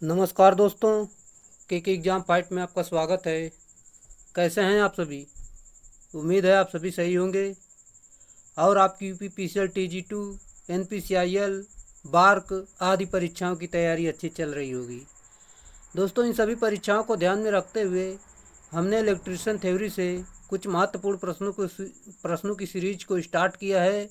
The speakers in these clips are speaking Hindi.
नमस्कार दोस्तों, के एग्ज़ाम फाइट में आपका स्वागत है। कैसे हैं आप सभी? उम्मीद है आप सभी सही होंगे और आपकी यूपी पीसीएल टीजी2 एनपीसीआईएल बार्क आदि परीक्षाओं की तैयारी अच्छी चल रही होगी। दोस्तों, इन सभी परीक्षाओं को ध्यान में रखते हुए हमने इलेक्ट्रिशियन थ्योरी से कुछ महत्वपूर्ण प्रश्नों की सीरीज को स्टार्ट किया है,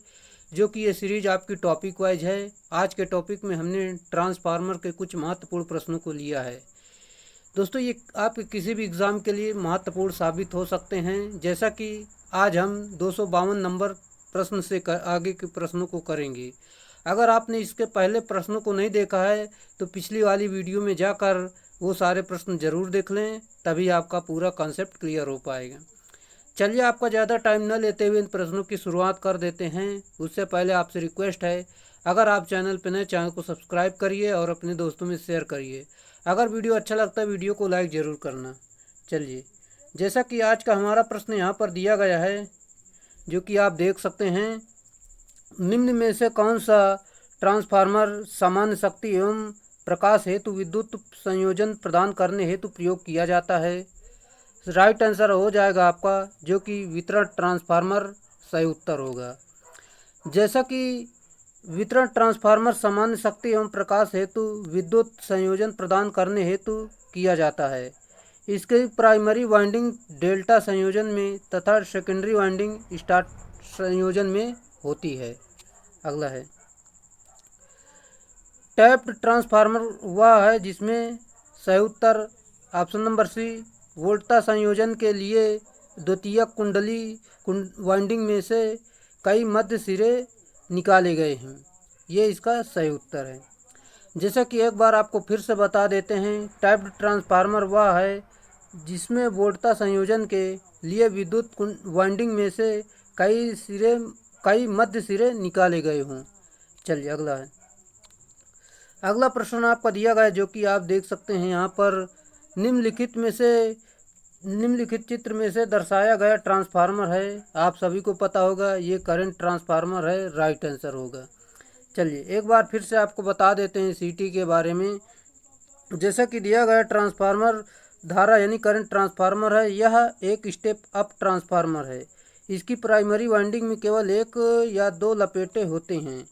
जो कि ये सीरीज आपकी टॉपिक वाइज है। आज के टॉपिक में हमने ट्रांसफार्मर के कुछ महत्वपूर्ण प्रश्नों को लिया है। दोस्तों, ये आपके किसी भी एग्ज़ाम के लिए महत्वपूर्ण साबित हो सकते हैं। जैसा कि आज हम 252 नंबर प्रश्न से आगे के प्रश्नों को करेंगे। अगर आपने इसके पहले प्रश्नों को नहीं देखा है तो पिछली वाली वीडियो में जाकर वो सारे प्रश्न ज़रूर देख लें, तभी आपका पूरा कॉन्सेप्ट क्लियर हो पाएगा। चलिए, आपका ज़्यादा टाइम न लेते हुए इन प्रश्नों की शुरुआत कर देते हैं। उससे पहले आपसे रिक्वेस्ट है, अगर आप चैनल पर नए, चैनल को सब्सक्राइब करिए और अपने दोस्तों में शेयर करिए। अगर वीडियो अच्छा लगता है वीडियो को लाइक ज़रूर करना। चलिए, जैसा कि आज का हमारा प्रश्न यहाँ पर दिया गया है, जो कि आप देख सकते हैं, निम्न में से कौन सा ट्रांसफार्मर सामान्य शक्ति एवं प्रकाश हेतु विद्युत संयोजन प्रदान करने हेतु प्रयोग किया जाता है? राइट आंसर हो जाएगा आपका, जो कि वितरण ट्रांसफार्मर सही उत्तर होगा। जैसा कि वितरण ट्रांसफार्मर सामान्य शक्ति एवं प्रकाश हेतु विद्युत संयोजन प्रदान करने हेतु किया जाता है। इसकी प्राइमरी वाइंडिंग डेल्टा संयोजन में तथा सेकेंडरी वाइंडिंग स्टार संयोजन में होती है। अगला है, टैप्ड ट्रांसफार्मर वह है जिसमें सही उत्तर ऑप्शन नंबर सी, वोल्टता संयोजन के लिए द्वितीयक वाइंडिंग में से कई मध्य सिरे निकाले गए हैं। ये इसका सही उत्तर है। जैसा कि एक बार आपको फिर से बता देते हैं, टैप्ड ट्रांसफार्मर वह है जिसमें वोल्टता संयोजन के लिए विद्युत वाइंडिंग में से कई मध्य सिरे निकाले गए हों। चलिए, अगला है। अगला प्रश्न आपका दिया गया है, जो कि आप देख सकते हैं यहाँ पर, निम्नलिखित चित्र में से दर्शाया गया ट्रांसफार्मर है। आप सभी को पता होगा ये करंट ट्रांसफार्मर है। राइट आंसर होगा। चलिए, एक बार फिर से आपको बता देते हैं सीटी के बारे में। जैसा कि दिया गया ट्रांसफार्मर धारा यानी करंट ट्रांसफार्मर है, यह एक स्टेप अप ट्रांसफार्मर है। इसकी प्राइमरी वाइंडिंग में केवल एक या दो लपेटें होते हैं।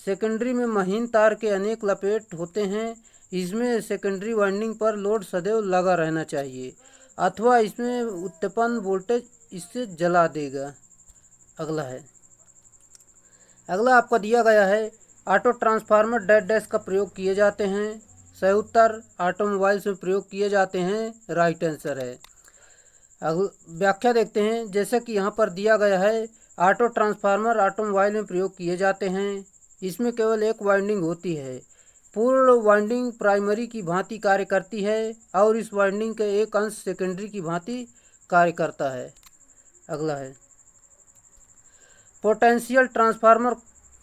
सेकेंडरी में महीन तार के अनेक लपेट होते हैं। इसमें सेकेंडरी वाइंडिंग पर लोड सदैव लगा रहना चाहिए, अथवा इसमें उत्पन्न वोल्टेज इससे जला देगा। अगला है। अगला आपका दिया गया है, ऑटो ट्रांसफार्मर डैश डैश का प्रयोग किए जाते हैं। सही उत्तर ऑटोमोबाइल्स में प्रयोग किए जाते हैं। राइट आंसर है। व्याख्या देखते हैं। जैसे कि यहाँ पर दिया गया है, ऑटो ट्रांसफार्मर ऑटोमोबाइल में प्रयोग किए जाते हैं। इसमें केवल एक वाइंडिंग होती है। पूर्ण वाइंडिंग प्राइमरी की भांति कार्य करती है और इस वाइंडिंग के एक अंश सेकेंडरी की भांति कार्य करता है। अगला है, पोटेंशियल ट्रांसफार्मर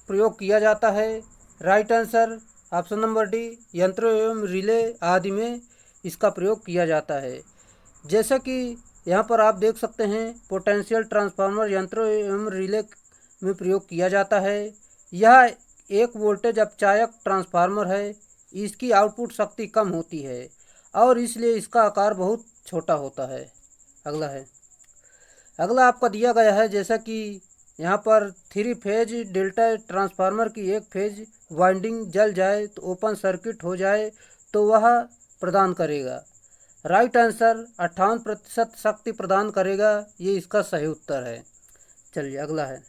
प्रयोग किया जाता है। Right answer option number D, यंत्रों एवं रिले आदि में इसका प्रयोग किया जाता है। जैसा कि यहाँ पर आप देख सकते हैं, पोटेंशियल ट्रांसफार्मर यंत्रों एवं रिले में प्रयोग किया जाता है। यह एक वोल्टेज अपचायक ट्रांसफार्मर है। इसकी आउटपुट शक्ति कम होती है और इसलिए इसका आकार बहुत छोटा होता है। अगला है। अगला आपका दिया गया है, जैसा कि यहाँ पर 3 फेज डेल्टा ट्रांसफार्मर की एक फेज वाइंडिंग जल जाए तो ओपन सर्किट हो जाए तो वह प्रदान करेगा। राइट आंसर 58% शक्ति प्रदान करेगा। ये इसका सही उत्तर है। चलिए, अगला है।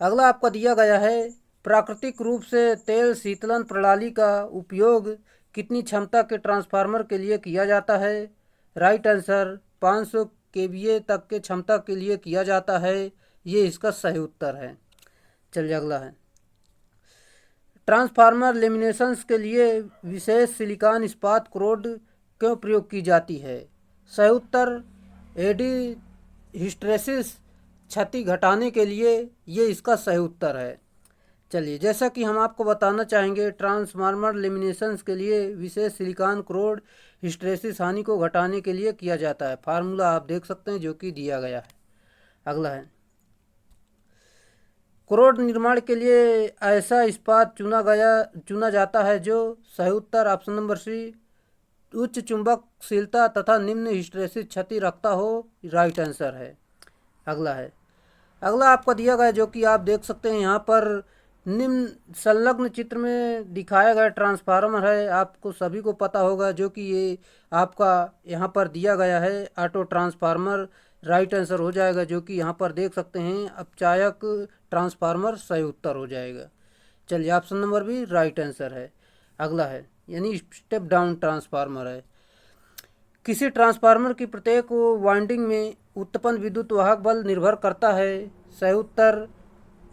अगला आपका दिया गया है, प्राकृतिक रूप से तेल शीतलन प्रणाली का उपयोग कितनी क्षमता के ट्रांसफार्मर के लिए किया जाता है? राइट आंसर 500 केवीए तक के क्षमता के लिए किया जाता है। ये इसका सही उत्तर है। चलिए, अगला है। ट्रांसफार्मर लेमिनेशंस के लिए विशेष सिलिकॉन इस्पात क्रोड क्यों प्रयोग की जाती है? सही उत्तर एडी हिस्टेरेसिस क्षति घटाने के लिए। ये इसका सही उत्तर है। चलिए, जैसा कि हम आपको बताना चाहेंगे, ट्रांसफार्मर लेमिनेशंस के लिए विशेष सिलिकॉन क्रोड हिस्टेरेसिस हानि को घटाने के लिए किया जाता है। फार्मूला आप देख सकते हैं, जो कि दिया गया है। अगला है। क्रोड निर्माण के लिए ऐसा इस्पात चुना जाता है जो सही उत्तर ऑप्शन नंबर सी उच्च चुंबकशीलता तथा निम्न हिस्टैरिसीस क्षति रखता हो, राइट आंसर है। अगला आपका दिया गया जो कि आप देख सकते हैं यहाँ पर निम्न संलग्न चित्र में दिखाया गया ट्रांसफार्मर है। आपको सभी को पता होगा जो कि ये आपका यहाँ पर दिया गया है ऑटो ट्रांसफार्मर, राइट आंसर हो जाएगा। जो कि यहाँ पर देख सकते हैं अपचायक ट्रांसफार्मर सही उत्तर हो जाएगा। चलिए option number B right answer है। अगला है यानी स्टेप डाउन ट्रांसफार्मर है। किसी ट्रांसफार्मर की प्रत्येक वाइंडिंग में उत्पन्न विद्युत वाहक बल निर्भर करता है, सही उत्तर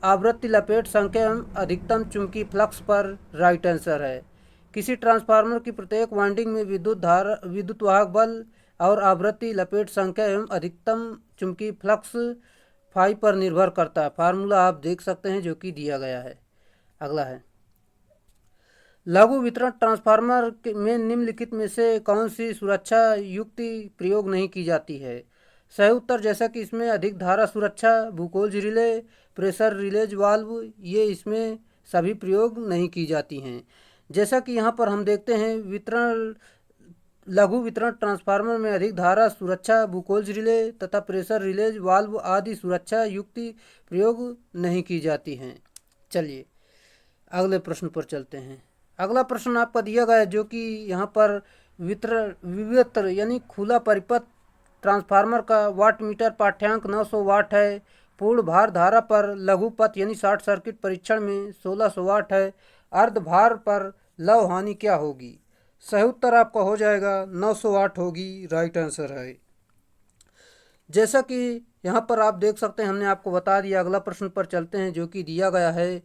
आवृत्ति लपेट संख्या एवं अधिकतम चुंबकीय फ्लक्स पर, राइट आंसर है। किसी ट्रांसफार्मर की प्रत्येक वाइंडिंग में विद्युत वाहक बल और आवृत्ति लपेट संख्या एवं अधिकतम चुंबकीय फ्लक्स फाई पर निर्भर करता है। फार्मूला आप देख सकते हैं जो कि दिया गया है। अगला है लघु वितरण ट्रांसफार्मर में निम्नलिखित में से कौन सी सुरक्षा युक्ति प्रयोग नहीं की जाती है, सही उत्तर जैसा कि इसमें अधिक धारा सुरक्षा, भूकोज रिले, प्रेशर रिलेज वाल्व, ये इसमें सभी प्रयोग नहीं की जाती हैं। जैसा कि यहाँ पर हम देखते हैं लघु वितरण ट्रांसफार्मर में अधिक धारा सुरक्षा, भूकोज रिले तथा प्रेशर रिलेज वाल्व आदि सुरक्षा युक्ति प्रयोग नहीं की जाती हैं। चलिए अगले प्रश्न पर चलते हैं। अगला प्रश्न आपका दिया गया है जो कि यहाँ पर विवित्र यानी खुला परिपथ ट्रांसफार्मर का वाट मीटर पाठ्यांक 900 वाट है। पूर्ण भार धारा पर लघु पथ यानी शॉर्ट सर्किट परीक्षण में 1600 वाट है। अर्ध भार पर लव हानि क्या होगी, सही उत्तर आपका हो जाएगा 900 वाट होगी, राइट आंसर है। जैसा कि यहाँ पर आप देख सकते हैं हमने आपको बता दिया। अगला प्रश्न पर चलते हैं जो कि दिया गया है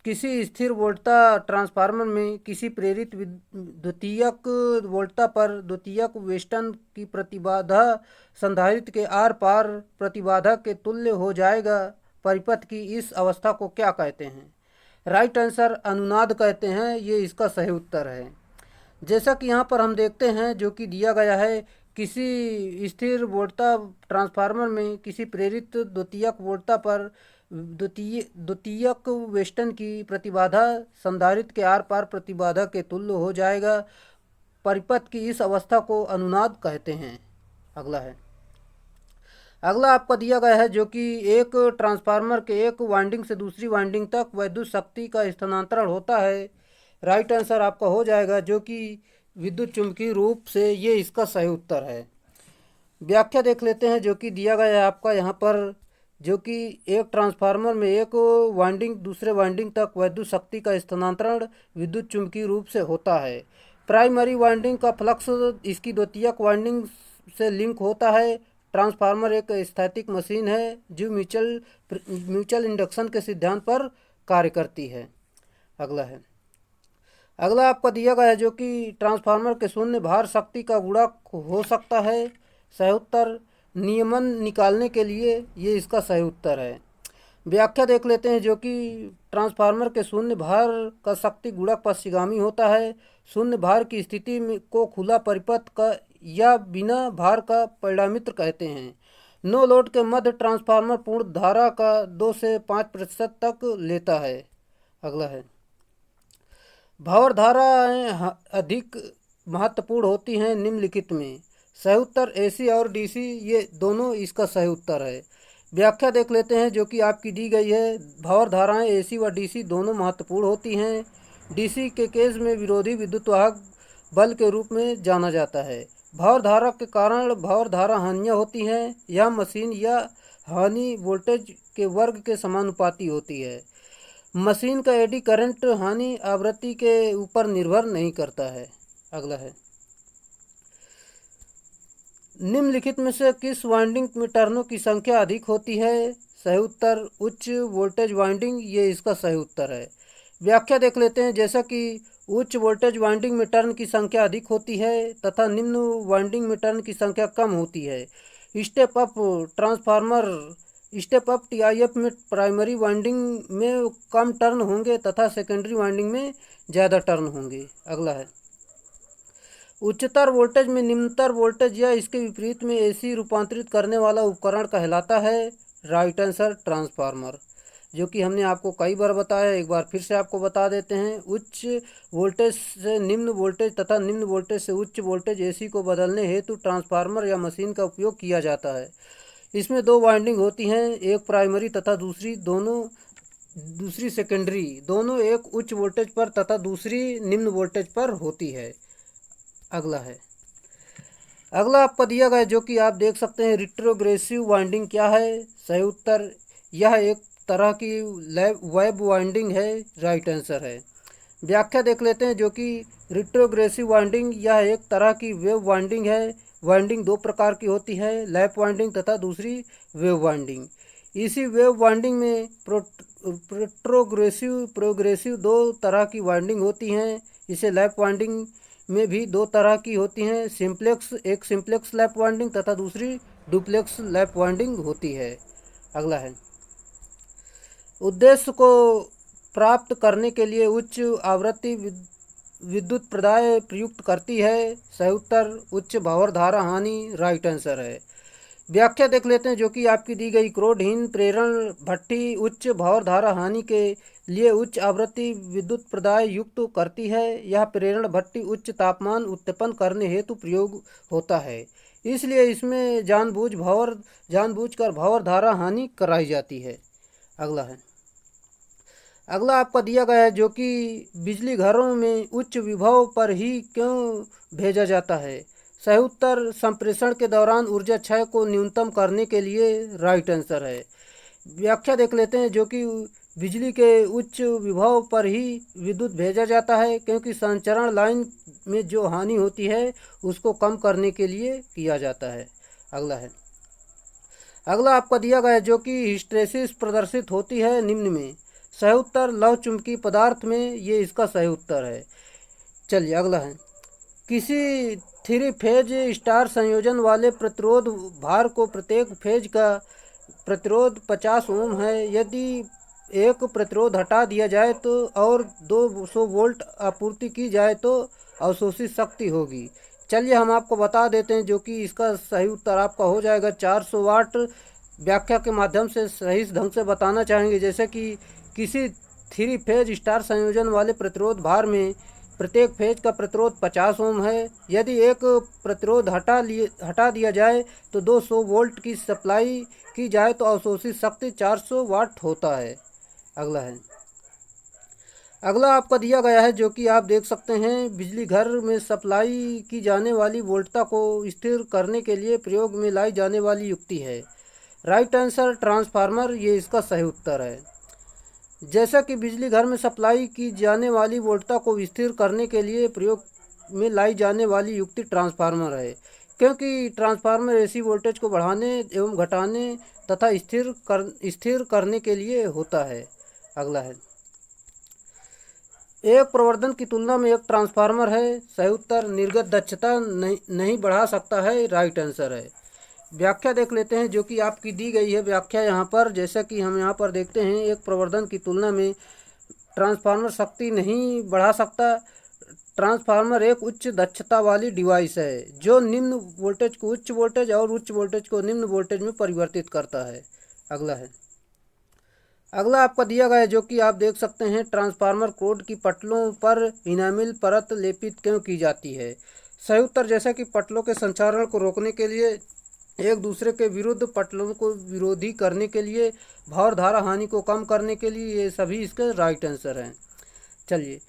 किसी स्थिर वोल्टता ट्रांसफार्मर में किसी प्रेरित द्वितीयक वोल्टता पर द्वितीयक वेस्टन की प्रतिबाधा संधारित्र के आर पार प्रतिबाधा के तुल्य हो जाएगा। परिपथ की इस अवस्था को क्या कहते हैं, राइट आंसर अनुनाद कहते हैं, ये इसका सही उत्तर है। जैसा कि यहाँ पर हम देखते हैं जो कि दिया गया है किसी स्थिर वोल्टता ट्रांसफार्मर में किसी प्रेरित द्वितीयक वोल्टता पर द्वितीयक वेस्टन की प्रतिबाधा संधारित्र के आर पार प्रतिबाधा के तुल्य हो जाएगा। परिपथ की इस अवस्था को अनुनाद कहते हैं। अगला आपका दिया गया है जो कि एक ट्रांसफार्मर के एक वाइंडिंग से दूसरी वाइंडिंग तक विद्युत शक्ति का स्थानांतरण होता है, राइट आंसर आपका हो जाएगा जो कि विद्युत चुंबकीय रूप से, ये इसका सही उत्तर है। व्याख्या देख लेते हैं जो कि दिया गया है आपका यहाँ पर जो कि एक ट्रांसफार्मर में एक वाइंडिंग दूसरे वाइंडिंग तक विद्युत शक्ति का स्थानांतरण विद्युत चुंबकीय रूप से होता है। प्राइमरी वाइंडिंग का फ्लक्स इसकी द्वितीयक वाइंडिंग से लिंक होता है। ट्रांसफार्मर एक स्थैतिक मशीन है जो म्यूचुअल इंडक्शन के सिद्धांत पर कार्य करती है। अगला आपका दिया गया है जो कि ट्रांसफार्मर के शून्य भार शक्ति का गुणक हो सकता है, सही उत्तर नियमन निकालने के लिए, ये इसका सही उत्तर है। व्याख्या देख लेते हैं जो कि ट्रांसफार्मर के शून्य भार का शक्ति गुणक पश्चिगामी होता है। शून्य भार की स्थिति को खुला परिपथ का या बिना भार का परिणामित्र कहते हैं। नो लोड के मध्य ट्रांसफार्मर पूर्ण धारा का 2 से 5% तक लेता है। अगला है भावर धाराएं अधिक महत्वपूर्ण होती हैं निम्नलिखित में, सही उत्तर एसी और डीसी, ये दोनों इसका सही उत्तर है। व्याख्या देख लेते हैं जो कि आपकी दी गई है। भावर धाराएं एसी व डीसी दोनों महत्वपूर्ण होती हैं। डीसी के केस में विरोधी विद्युत वाहक बल के रूप में जाना जाता है। भावर धारा के कारण भावर धारा हानियाँ होती हैं। यह मशीन या हानि वोल्टेज के वर्ग के समानुपाती होती है। मशीन का एडी करंट हानि आवृत्ति के ऊपर निर्भर नहीं करता है। अगला है निम्नलिखित में से किस वाइंडिंग में टर्नों की संख्या अधिक होती है, सही उत्तर उच्च वोल्टेज वाइंडिंग, ये इसका सही उत्तर है। व्याख्या देख लेते हैं जैसा कि उच्च वोल्टेज वाइंडिंग में टर्न की संख्या अधिक होती है तथा निम्न वाइंडिंग में टर्न की संख्या कम होती है। स्टेप अप टीआईएफ में प्राइमरी वाइंडिंग में कम टर्न होंगे तथा सेकेंडरी वाइंडिंग में ज़्यादा टर्न होंगे। अगला है उच्चतर वोल्टेज में निम्नतर वोल्टेज या इसके विपरीत में एसी रूपांतरित करने वाला उपकरण कहलाता है, राइट आंसर ट्रांसफार्मर। जो कि हमने आपको कई बार बताया, एक बार फिर से आपको बता देते हैं। उच्च वोल्टेज से निम्न वोल्टेज तथा निम्न वोल्टेज से उच्च वोल्टेज एसी को बदलने हेतु ट्रांसफार्मर या मशीन का उपयोग किया जाता है। इसमें दो वाइंडिंग होती हैं, एक प्राइमरी तथा दूसरी सेकेंडरी। दोनों एक उच्च वोल्टेज पर तथा दूसरी निम्न वोल्टेज पर होती है। अगला आपका दिया गया जो कि आप देख सकते हैं, रिट्रोग्रेसिव वाइंडिंग क्या है? सही उत्तर, यह एक तरह की वेब वाइंडिंग है। राइट आंसर है। व्याख्या देख लेते हैं जो कि रिट्रोग्रेसिव वाइंडिंग यह एक तरह की वेव वाइंडिंग है। वाइंडिंग दो प्रकार की होती है, लैप वाइंडिंग तथा दूसरी वेव वाइंडिंग। इसी वेव वाइंडिंग में प्रोग्रेसिव दो तरह की वाइंडिंग होती हैं। इसे लैप वाइंडिंग में भी दो तरह की होती हैं, एक सिंप्लेक्स लैप वाइंडिंग तथा दूसरी डुप्लेक्स लैप वाइंडिंग होती है। अगला है, उद्देश्य को प्राप्त करने के लिए उच्च आवृत्ति विद्युत प्रदाय प्रयुक्त करती है। सही उत्तर, उच्च भावर धारा हानि। राइट आंसर है। व्याख्या देख लेते हैं जो कि आपकी दी गई, क्रोडहीन प्रेरण भट्ठी उच्च भावर धारा हानि के लिए उच्च आवृत्ति विद्युत प्रदाय युक्त करती है। यह प्रेरण भट्ठी उच्च तापमान उत्पन्न करने हेतु प्रयोग होता है, इसलिए इसमें जानबूझकर भावर धारा हानि कराई जाती है। अगला आपका दिया गया है जो कि बिजली घरों में उच्च विभव पर ही क्यों भेजा जाता है? सही उत्तर, संप्रेषण के दौरान ऊर्जा क्षय को न्यूनतम करने के लिए। राइट आंसर है। व्याख्या देख लेते हैं जो कि बिजली के उच्च विभव पर ही विद्युत भेजा जाता है क्योंकि संचरण लाइन में जो हानि होती है उसको कम करने के लिए किया जाता है। अगला आपका दिया गया है जो कि हिस्टैरिसीस प्रदर्शित होती है निम्न में। सही उत्तर, लव चुंबकीय पदार्थ में। ये इसका सही उत्तर है। चलिए अगला है, किसी 3 फेज स्टार संयोजन वाले प्रतिरोध भार को प्रत्येक फेज का प्रतिरोध 50 ओम है। यदि एक प्रतिरोध हटा दिया जाए तो और 200 वोल्ट आपूर्ति की जाए तो अवशोषित शक्ति होगी। चलिए हम आपको बता देते हैं जो कि इसका सही उत्तर आपका हो जाएगा 400 वाट। व्याख्या के माध्यम से सही ढंग से बताना चाहेंगे, जैसे कि किसी 3 फेज स्टार संयोजन वाले प्रतिरोध भार में प्रत्येक फेज का प्रतिरोध 50 ओम है। यदि एक प्रतिरोध हटा दिया जाए तो 200 वोल्ट की सप्लाई की जाए तो अवशोषित शक्ति 400 वाट होता है। अगला आपका दिया गया है जो कि आप देख सकते हैं, बिजली घर में सप्लाई की जाने वाली वोल्टता को स्थिर करने के लिए प्रयोग में लाई जाने वाली युक्ति है। Right answer, transformer. ये इसका सही उत्तर है। जैसा कि बिजली घर में सप्लाई की जाने वाली वोल्टता को स्थिर करने के लिए प्रयोग में लाई जाने वाली युक्ति ट्रांसफार्मर है, क्योंकि ट्रांसफार्मर एसी वोल्टेज को बढ़ाने एवं घटाने तथा स्थिर करने के लिए होता है। अगला है, एक प्रवर्धन की तुलना में एक ट्रांसफार्मर है। सही उत्तर, निर्गत दक्षता नहीं बढ़ा सकता है। राइट आंसर है। व्याख्या देख लेते हैं जो कि आपकी दी गई है व्याख्या यहाँ पर, जैसा कि हम यहाँ पर देखते हैं, एक प्रवर्धन की तुलना में ट्रांसफार्मर शक्ति नहीं बढ़ा सकता। ट्रांसफार्मर एक उच्च दक्षता वाली डिवाइस है जो निम्न वोल्टेज को उच्च वोल्टेज और उच्च वोल्टेज को निम्न वोल्टेज में परिवर्तित करता है। अगला आपका दिया गया है जो कि आप देख सकते हैं, ट्रांसफार्मर कोड की पटलों पर इनामिल परत लेपित क्यों की जाती है? सही उत्तर, जैसा कि पटलों के संचारण को रोकने के लिए, एक दूसरे के विरुद्ध पटलों को विरोधी करने के लिए, भार धारा हानि को कम करने के लिए, ये सभी इसके राइट आंसर हैं। चलिए,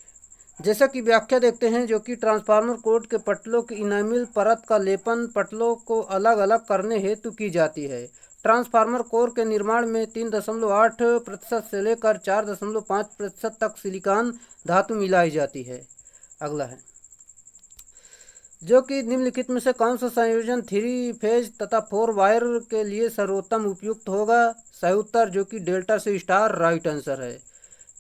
जैसा कि व्याख्या देखते हैं जो कि ट्रांसफार्मर कोड के पटलों की इनामिल परत का लेपन पटलों को अलग अलग करने हेतु की जाती है। ट्रांसफार्मर कोर के निर्माण में 3.8% से लेकर 4.5% तक सिलिकॉन धातु मिलाई जाती है। अगला है, जो कि निम्नलिखित में से कौन सा संयोजन 3 फेज तथा 4 वायर के लिए सर्वोत्तम उपयुक्त होगा? सही उत्तर, जो कि डेल्टा से स्टार। राइट आंसर है।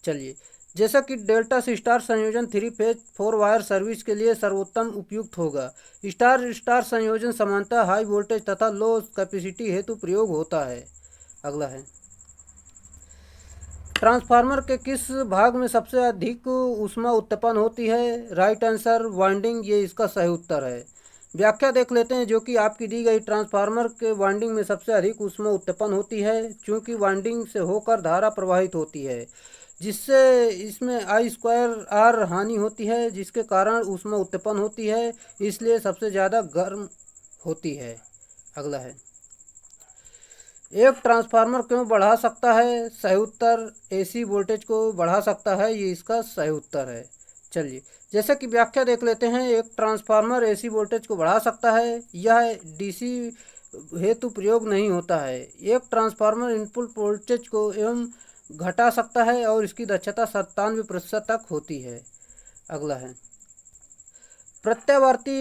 चलिए, जैसा कि डेल्टा से स्टार संयोजन 3 फेज 4 वायर सर्विस के लिए सर्वोत्तम उपयुक्त होगा। स्टार स्टार संयोजन सामान्यतः हाई वोल्टेज तथा लो कैपेसिटी हेतु प्रयोग होता है। अगला है, ट्रांसफार्मर के किस भाग में सबसे अधिक ऊष्मा उत्पन्न होती है? Right answer, winding. ये इसका सही उत्तर है। व्याख्या देख लेते हैं जो कि आपकी दी गई ट्रांसफार्मर के वाइंडिंग में सबसे अधिक ऊष्मा उत्पन्न होती है, क्योंकि वाइंडिंग से होकर धारा प्रवाहित होती है, जिससे इसमें I²R हानि होती है, जिसके कारण ऊष्मा उत्पन्न होती है, इसलिए सबसे ज़्यादा गर्म होती है। अगला है, एक ट्रांसफार्मर क्यों बढ़ा सकता है? सही उत्तर AC वोल्टेज को बढ़ा सकता है, ये इसका सही उत्तर है। चलिए, जैसा कि व्याख्या देख लेते हैं। एक ट्रांसफार्मर AC वोल्टेज को बढ़ा सकता है, यह DC हेतु प्रयोग नहीं होता है। एक ट्रांसफार्मर इनपुट वोल्टेज को एवं घटा सकता है और इसकी दक्षता 97% तक होती है। अगला है, प्रत्यावर्ती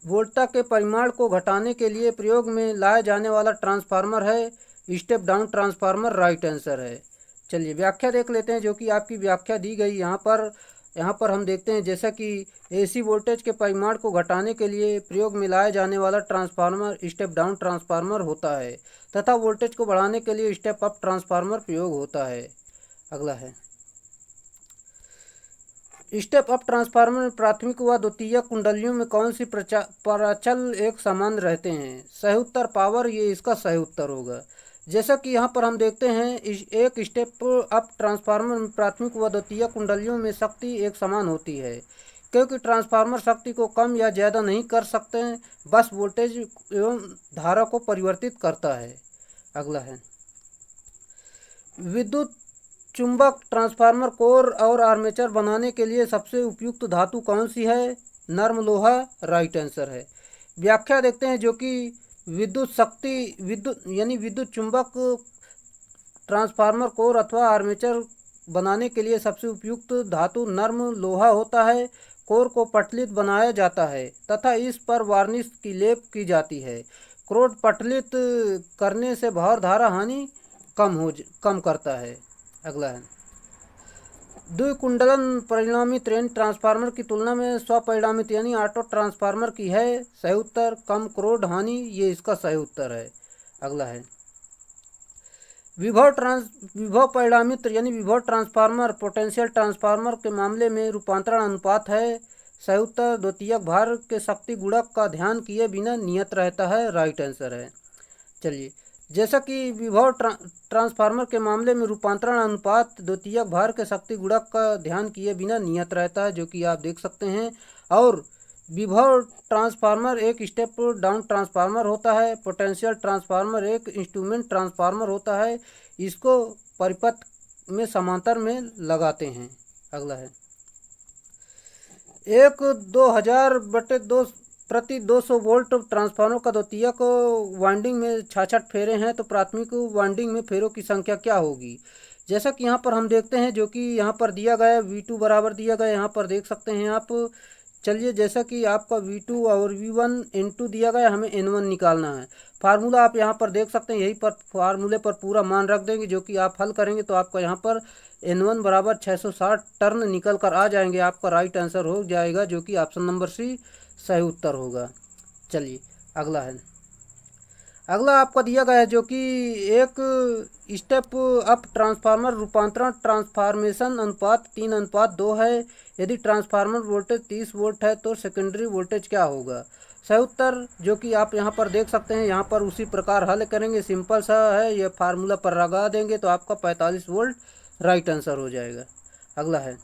वोल्टता के परिमाण को घटाने के लिए प्रयोग में लाया जाने वाला ट्रांसफार्मर है step down transformer, right answer है। चलिए व्याख्या देख लेते हैं जो कि आपकी व्याख्या दी गई यहाँ पर हम देखते हैं जैसा कि AC वोल्टेज के परिमाण को घटाने के लिए प्रयोग में लाया जाने वाला ट्रांसफार्मर स्टेप डाउन ट्रांसफार्मर होता है तथा वोल्टेज को बढ़ाने के लिए स्टेप अप ट्रांसफार्मर प्रयोग होता है। अगला है, स्टेप अप ट्रांसफार्मर में प्राथमिक व द्वितीयक कुंडलियों में कौन सी प्राचल एक समान रहते हैं? सही उत्तर पावर, ये इसका सही उत्तर होगा। जैसा कि यहाँ पर हम देखते हैं एक स्टेप अप ट्रांसफार्मर में प्राथमिक व द्वितीयक कुंडलियों में शक्ति एक समान होती है, क्योंकि ट्रांसफार्मर शक्ति को कम या ज़्यादा नहीं कर सकते हैं, बस वोल्टेज एवं धारा को परिवर्तित करता है। अगला है, विद्युत चुंबक ट्रांसफार्मर कोर और आर्मेचर बनाने के लिए सबसे उपयुक्त धातु कौन सी है? नर्म लोहा, राइट आंसर है। व्याख्या देखते हैं जो कि विद्युत चुंबक ट्रांसफार्मर कोर अथवा आर्मेचर बनाने के लिए सबसे उपयुक्त धातु नर्म लोहा होता है। कोर को पटलित बनाया जाता है तथा इस पर वार्निश की लेप की जाती है। क्रोड पटलित करने से भार धारा हानि कम करता है। अगला है, द्विकुंडलन परिणामी ट्रेन ट्रांसफार्मर की तुलना में स्वपरिणामित यानी ऑटो ट्रांसफार्मर की है। सही उत्तर कम क्रोड हानि, ये इसका सही उत्तर है। अगला है, विभव परिणामित यानी विभव ट्रांसफार्मर पोटेंशियल ट्रांसफार्मर के मामले में रूपांतरण अनुपात है। सही उत्तर द्वितीयक भार के शक्ति गुणक का ध्यान किए बिना नियत रहता है, राइट आंसर है। चलिए, जैसा कि विभव ट्रांसफार्मर के मामले में रूपांतरण अनुपात द्वितीयक भार के शक्ति गुणक का ध्यान किए बिना नियत रहता है, जो कि आप देख सकते हैं। और विभव ट्रांसफार्मर एक स्टेप डाउन ट्रांसफार्मर होता है। पोटेंशियल ट्रांसफार्मर एक इंस्ट्रूमेंट ट्रांसफार्मर होता है, इसको परिपथ में समांतर में लगाते हैं। अगला है, एक 2000/2 प्रति 200 वोल्ट ट्रांसफार्मर का द्वितीयक वाइंडिंग में 66 फेरे हैं, तो प्राथमिक वाइंडिंग में फेरों की संख्या क्या होगी? जैसा कि यहाँ पर हम देखते हैं जो कि यहाँ पर दिया गया है V2 बराबर दिया गया है, यहाँ पर देख सकते हैं आप। चलिए, जैसा कि आपका V2 और V1 N2 दिया गया, हमें N1 निकालना है। फार्मूला आप यहाँ पर देख सकते हैं, यही पर फार्मूले पर पूरा मान रख देंगे, जो कि आप हल करेंगे तो आपका यहाँ पर N1 बराबर 660 टर्न निकल कर आ जाएंगे। आपका राइट आंसर हो जाएगा, जो कि ऑप्शन नंबर C सही उत्तर होगा। चलिए, अगला है, अगला आपका दिया गया है जो कि एक स्टेप अप ट्रांसफार्मर रूपांतरण ट्रांसफार्मेशन अनुपात 3:2 है। यदि ट्रांसफार्मर वोल्टेज 30 वोल्ट है तो सेकेंडरी वोल्टेज क्या होगा? सही उत्तर जो कि आप यहाँ पर देख सकते हैं, यहाँ पर उसी प्रकार हल करेंगे, सिंपल सा है, यह फार्मूला पर लगा देंगे तो आपका 45 वोल्ट राइट आंसर हो जाएगा। अगला है,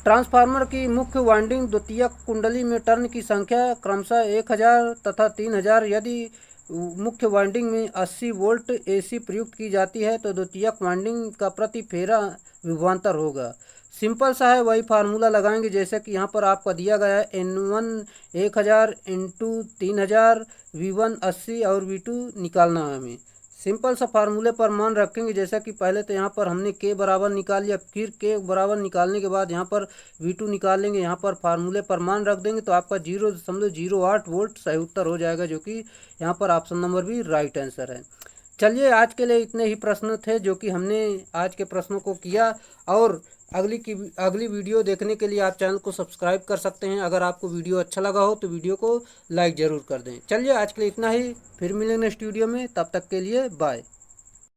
ट्रांसफार्मर की मुख्य वाइंडिंग द्वितीयक कुंडली में टर्न की संख्या क्रमशः 1000 तथा 3000। यदि मुख्य वाइंडिंग में 80 वोल्ट AC प्रयुक्त की जाती है तो द्वितीयक वाइंडिंग का प्रति फेरा विभवांतर होगा। सिंपल सा है, वही फार्मूला लगाएंगे जैसे कि यहाँ पर आपका दिया गया है N1 1000 × 3000, V1 80 और V2 निकालना है हमें। सिंपल सा फार्मूले पर मान रखेंगे, जैसा कि पहले तो यहाँ पर हमने K बराबर निकाल लिया, फिर K बराबर निकालने के बाद यहाँ पर V2 निकाल लेंगे, यहाँ पर फार्मूले पर मान रख देंगे तो आपका 0.08 वोल्ट सही उत्तर हो जाएगा, जो कि यहाँ पर ऑप्शन नंबर भी राइट आंसर है। चलिए, आज के लिए इतने ही प्रश्न थे जो कि हमने आज के प्रश्नों को किया, और अगली वीडियो देखने के लिए आप चैनल को सब्सक्राइब कर सकते हैं। अगर आपको वीडियो अच्छा लगा हो तो वीडियो को लाइक ज़रूर कर दें। चलिए, आज के लिए इतना ही, फिर मिलेंगे नेक्स्ट वीडियो में, तब तक के लिए बाय।